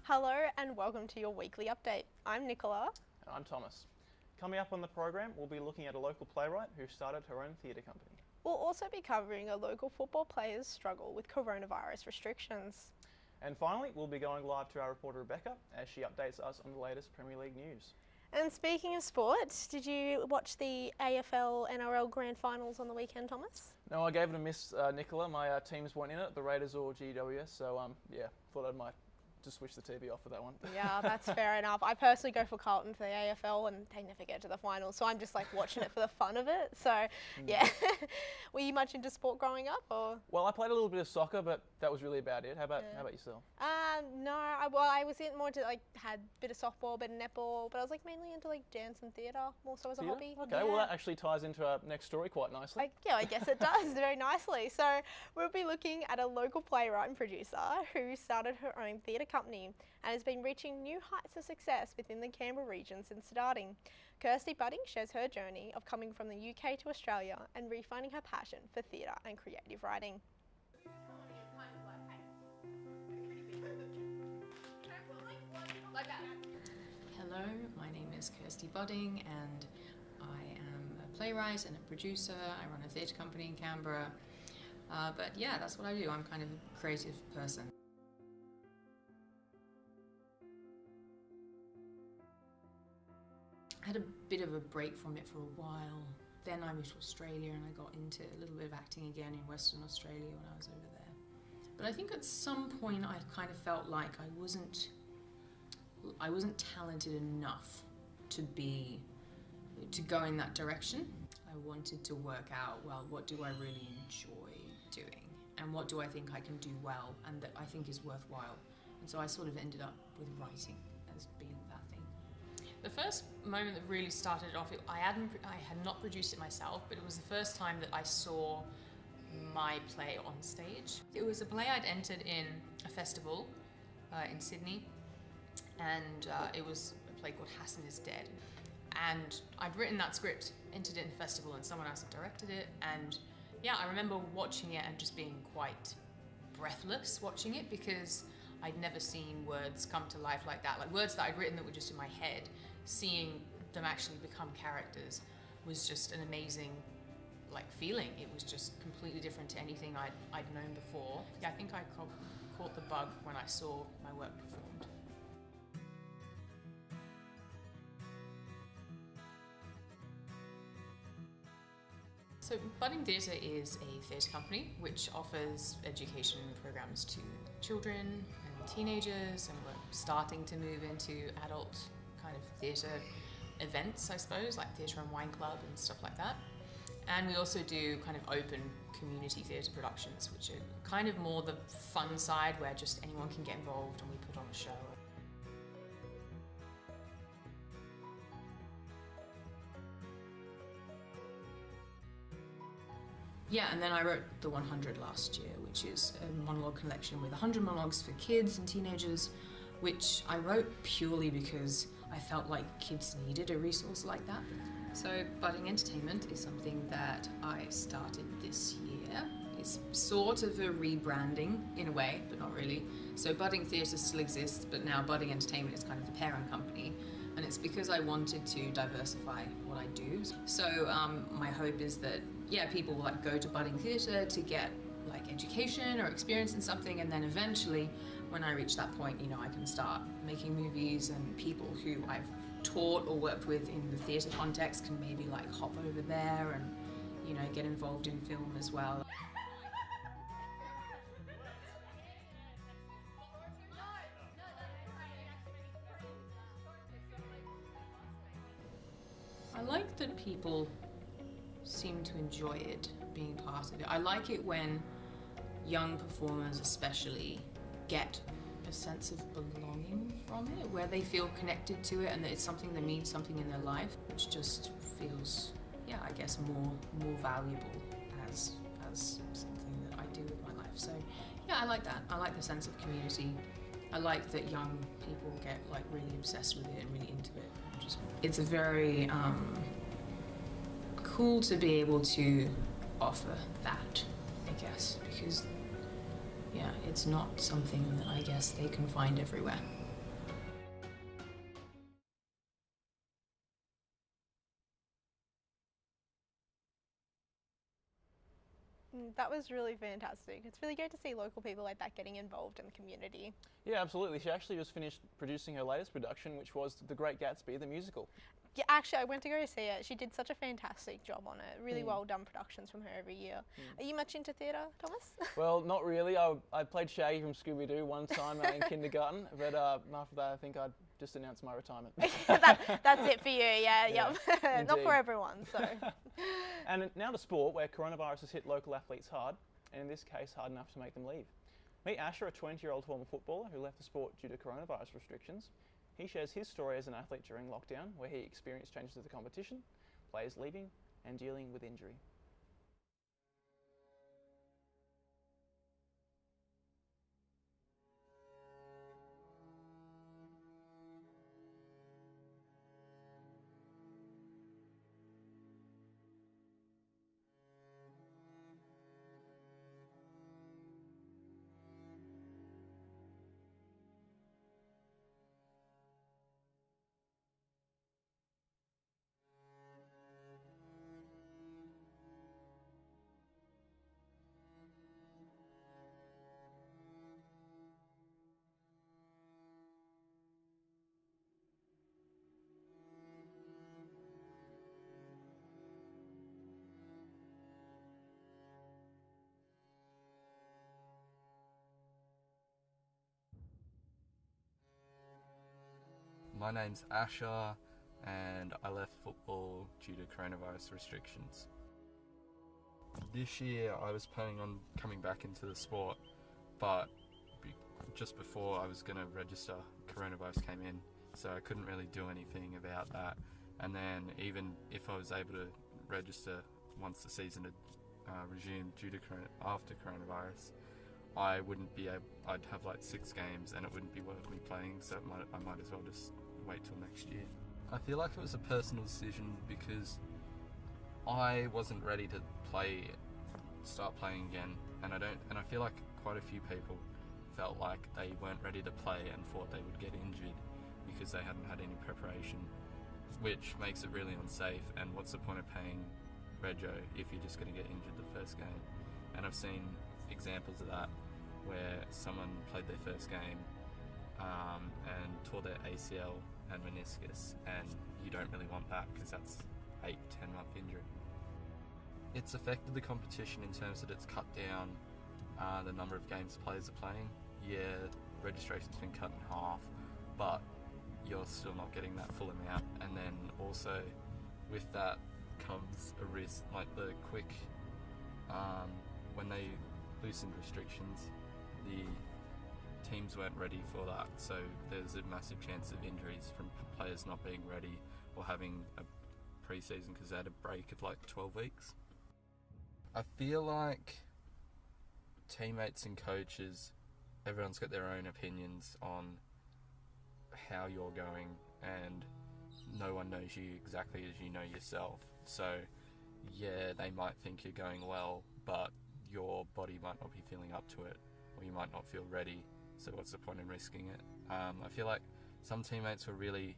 Hello and welcome to your weekly update. I'm Nicola. And I'm Thomas. Coming up on the program, we'll be looking at a local playwright who started her own theatre company. We'll also be covering a local football player's struggle with coronavirus restrictions. And finally, we'll be going live to our reporter Rebecca as she updates us on the latest Premier League news. And speaking of sport, did you watch the AFL NRL Grand Finals on the weekend, Thomas? No, I gave it a miss, Nicola. My teams weren't in it, the Raiders or GWS, so thought I might just switch the TV off for that one. Yeah, that's fair enough. I personally go for Carlton for the AFL and they never get to the finals, so I'm just like watching it for the fun of it. So, yeah. Were you much into sport growing up, or? Well, I played a little bit of soccer, but that was really about it. How about yourself? No, I was more into had a bit of softball, a bit of netball, but I was mainly into dance and theatre, more so as a hobby. Okay, well that actually ties into our next story quite nicely. I guess it does very nicely. So we'll be looking at a local playwright and producer who started her own theatre company and has been reaching new heights of success within the Canberra region since starting. Kirsty Budding shares her journey of coming from the UK to Australia and refinding her passion for theatre and creative writing. Hello, my name is Kirsty Budding and I am a playwright and a producer. I run a theatre company in Canberra. But yeah, that's what I do. I'm kind of a creative person. I had a bit of a break from it for a while. Then I moved to Australia and I got into a little bit of acting again in Western Australia when I was over there. But I think at some point I kind of felt like I wasn't talented enough to go in that direction. I wanted to work out, well, what do I really enjoy doing? And what do I think I can do well and that I think is worthwhile? And so I sort of ended up with writing as being that thing. The first moment that really started it off, I had not produced it myself, but it was the first time that I saw my play on stage. It was a play I'd entered in a festival in Sydney, and it was a play called Hassan is Dead. And I'd written that script, entered it in the festival, and someone else had directed it. And yeah, I remember watching it and just being quite breathless watching it because I'd never seen words come to life like that. Like words that I'd written that were just in my head, seeing them actually become characters was just an amazing feeling. It was just completely different to anything I'd known before. Yeah, I think I caught the bug when I saw my work performed. So Budding Theatre is a theatre company which offers education programs to children and teenagers, and we're starting to move into adult kind of theatre events, I suppose, like theatre and wine club and stuff like that. And we also do kind of open community theatre productions, which are kind of more the fun side where just anyone can get involved and we put on a show. Yeah, and then I wrote The 100 last year, which is a monologue collection with 100 monologues for kids and teenagers, which I wrote purely because I felt like kids needed a resource like that. So Budding Entertainment is something that I started this year. It's sort of a rebranding in a way, but not really. So Budding Theatre still exists, but now Budding Entertainment is kind of the parent company. And it's because I wanted to diversify what I do. So my hope is that, yeah, people will go to Budding Theatre to get education or experience in something, and then eventually, when I reach that point, I can start making movies, and people who I've taught or worked with in the theatre context can maybe hop over there and, get involved in film as well. I like that people seem to enjoy it, being part of it. I like it when young performers especially get a sense of belonging from it, where they feel connected to it and that it's something that means something in their life, which just feels, yeah, I guess more valuable as something that I do with my life. So yeah, I like that. I like the sense of community. I like that young people get really obsessed with it and really into it. It's a very cool to be able to offer that, I guess, because yeah, it's not something that I guess they can find everywhere. That was really fantastic. It's really great to see local people like that getting involved in the community. Yeah, absolutely. She actually just finished producing her latest production, which was The Great Gatsby, the musical. Yeah, actually, I went to go see it. She did such a fantastic job on it. Really well done productions from her every year. Are you much into theatre, Thomas? Well, not really. I played Shaggy from Scooby-Doo one time in kindergarten, but after that I think I'd just announced my retirement. That's it for you, yeah. Yep. Not for indeed. everyone, so. And now to sport, where coronavirus has hit local athletes hard, and in this case hard enough to make them leave. Meet Asher, a 20-year-old former footballer who left the sport due to coronavirus restrictions. He shares his story as an athlete during lockdown, where he experienced changes to the competition, players leaving, and dealing with injury. My name's Asher, and I left football due to coronavirus restrictions. This year I was planning on coming back into the sport, but just before I was going to register, coronavirus came in, so I couldn't really do anything about that. And then even if I was able to register once the season had resumed after coronavirus, I wouldn't be able. I'd have like 6 games, and it wouldn't be worth me playing. So I might as well just wait till next year. I feel like it was a personal decision because I wasn't ready to start playing again, and I feel like quite a few people felt like they weren't ready to play and thought they would get injured because they hadn't had any preparation, which makes it really unsafe. And what's the point of paying rego if you're just going to get injured the first game? And I've seen examples of that where someone played their first game and tore their ACL and meniscus, and you don't really want that because that's 8-10 month injury. It's affected the competition in terms that it's cut down the number of games players are playing. Yeah, registration's been cut in half, but you're still not getting that full amount. And then also with that comes a risk, like the quick when they loosened restrictions, the teams weren't ready for that, so there's a massive chance of injuries from players not being ready or having a pre-season because they had a break of like 12 weeks. I feel like teammates and coaches, everyone's got their own opinions on how you're going, and no one knows you exactly as you know yourself. So yeah, they might think you're going well, but your body might not be feeling up to it, or you might not feel ready, so what's the point in risking it? I feel like some teammates were really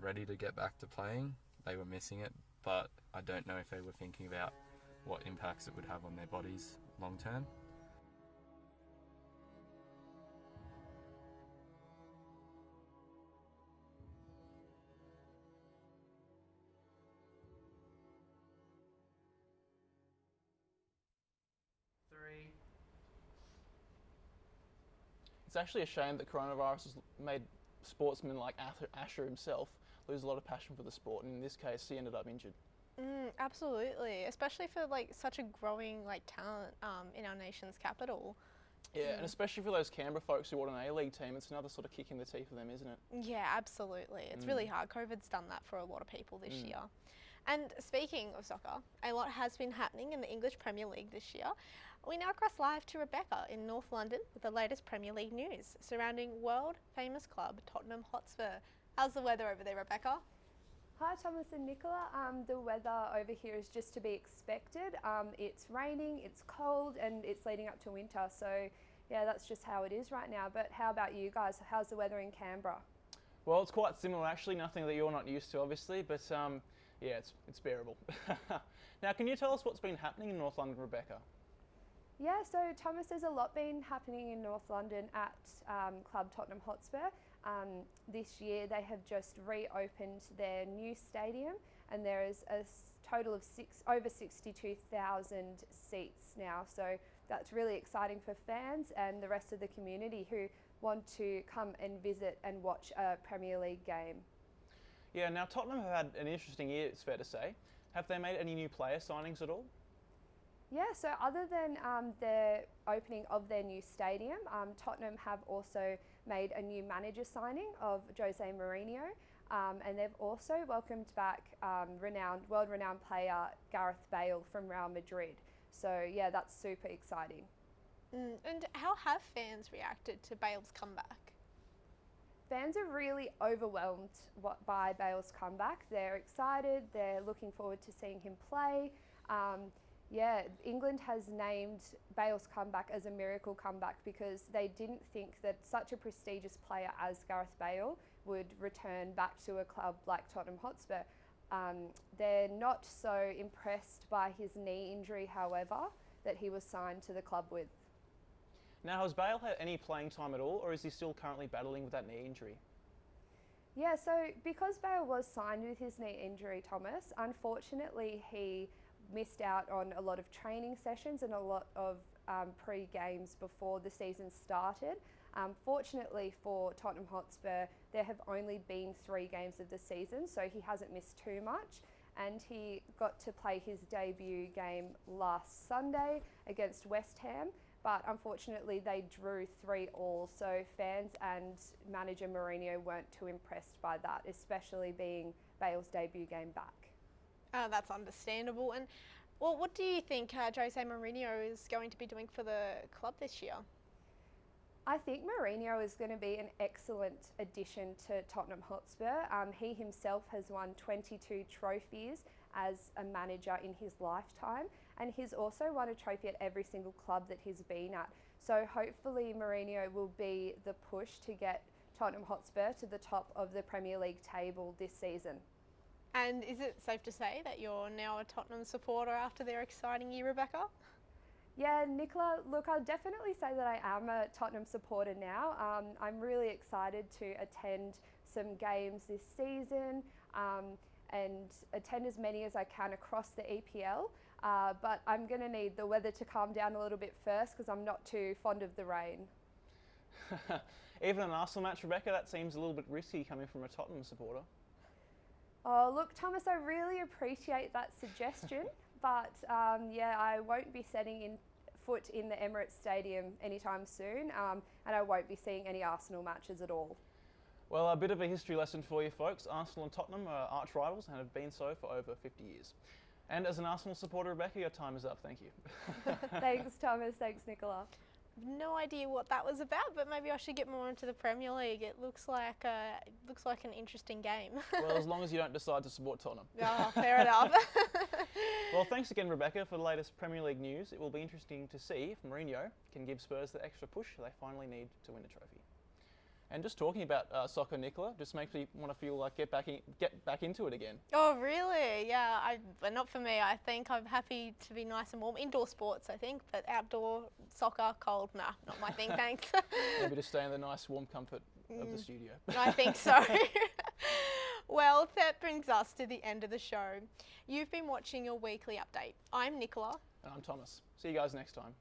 ready to get back to playing, they were missing it, but I don't know if they were thinking about what impacts it would have on their bodies long term. It's actually a shame that coronavirus has made sportsmen like Asher himself lose a lot of passion for the sport, and in this case he ended up injured. Absolutely, especially for like such a growing like talent in our nation's capital. Yeah, and especially for those Canberra folks who want an A-League team, it's another sort of kick in the teeth for them, isn't it? Yeah, absolutely. It's really hard. COVID's done that for a lot of people this year. And speaking of soccer, a lot has been happening in the English Premier League this year. We now cross live to Rebecca in North London with the latest Premier League news surrounding world famous club Tottenham Hotspur. How's the weather over there, Rebecca? Hi Thomas and Nicola. The weather over here is just to be expected. It's raining, it's cold, and it's leading up to winter. So yeah, that's just how it is right now. But how about you guys? How's the weather in Canberra? Well, it's quite similar actually, nothing that you're not used to obviously, but yeah, it's bearable. Now, can you tell us what's been happening in North London, Rebecca? Yeah, so Thomas, there's a lot been happening in North London at Club Tottenham Hotspur. This year they have just reopened their new stadium, and there is a total of over 62,000 seats now. So that's really exciting for fans and the rest of the community who want to come and visit and watch a Premier League game. Yeah, now Tottenham have had an interesting year, it's fair to say. Have they made any new player signings at all? Yeah, so other than the opening of their new stadium, Tottenham have also made a new manager signing of Jose Mourinho, and they've also welcomed back world-renowned player Gareth Bale from Real Madrid. So yeah, that's super exciting. And how have fans reacted to Bale's comeback? Fans are really overwhelmed by Bale's comeback. They're excited, they're looking forward to seeing him play. Yeah, England has named Bale's comeback as a miracle comeback because they didn't think that such a prestigious player as Gareth Bale would return back to a club like Tottenham Hotspur. They're not so impressed by his knee injury, however, that he was signed to the club with. Now, has Bale had any playing time at all, or is he still currently battling with that knee injury? Yeah, so because Bale was signed with his knee injury, Thomas, unfortunately he missed out on a lot of training sessions and a lot of pre-games before the season started. Fortunately for Tottenham Hotspur, there have only been 3 games of the season, so he hasn't missed too much. And he got to play his debut game last Sunday against West Ham, but unfortunately they drew 3-3, so fans and manager Mourinho weren't too impressed by that, especially being Bale's debut game back. That's understandable. And well, what do you think Jose Mourinho is going to be doing for the club this year? I think Mourinho is going to be an excellent addition to Tottenham Hotspur. He himself has won 22 trophies as a manager in his lifetime, and he's also won a trophy at every single club that he's been at. So hopefully Mourinho will be the push to get Tottenham Hotspur to the top of the Premier League table this season. And is it safe to say that you're now a Tottenham supporter after their exciting year, Rebecca? Yeah, Nicola, look, I'll definitely say that I am a Tottenham supporter now. I'm really excited to attend some games this season and attend as many as I can across the EPL. But I'm going to need the weather to calm down a little bit first because I'm not too fond of the rain. Even an Arsenal match, Rebecca, that seems a little bit risky coming from a Tottenham supporter. Oh, look, Thomas, I really appreciate that suggestion, but yeah, I won't be setting foot in the Emirates Stadium anytime soon, and I won't be seeing any Arsenal matches at all. Well, a bit of a history lesson for you folks. Arsenal and Tottenham are arch rivals and have been so for over 50 years. And as an Arsenal supporter, Rebecca, your time is up. Thank you. Thanks, Thomas. Thanks, Nicola. No idea what that was about, but maybe I should get more into the Premier League. It looks like an interesting game. Well, as long as you don't decide to support Tottenham. Oh, fair enough. Well, thanks again, Rebecca, for the latest Premier League news. It will be interesting to see if Mourinho can give Spurs the extra push they finally need to win a trophy. And just talking about soccer, Nicola, just makes me want to feel like get back into it again. Oh, really? Yeah, but not for me. I think I'm happy to be nice and warm. Indoor sports, I think, but outdoor soccer, cold, nah, not my thing, thanks. Maybe just stay in the nice warm comfort of the studio. I think so. Well, that brings us to the end of the show. You've been watching your weekly update. I'm Nicola. And I'm Thomas. See you guys next time.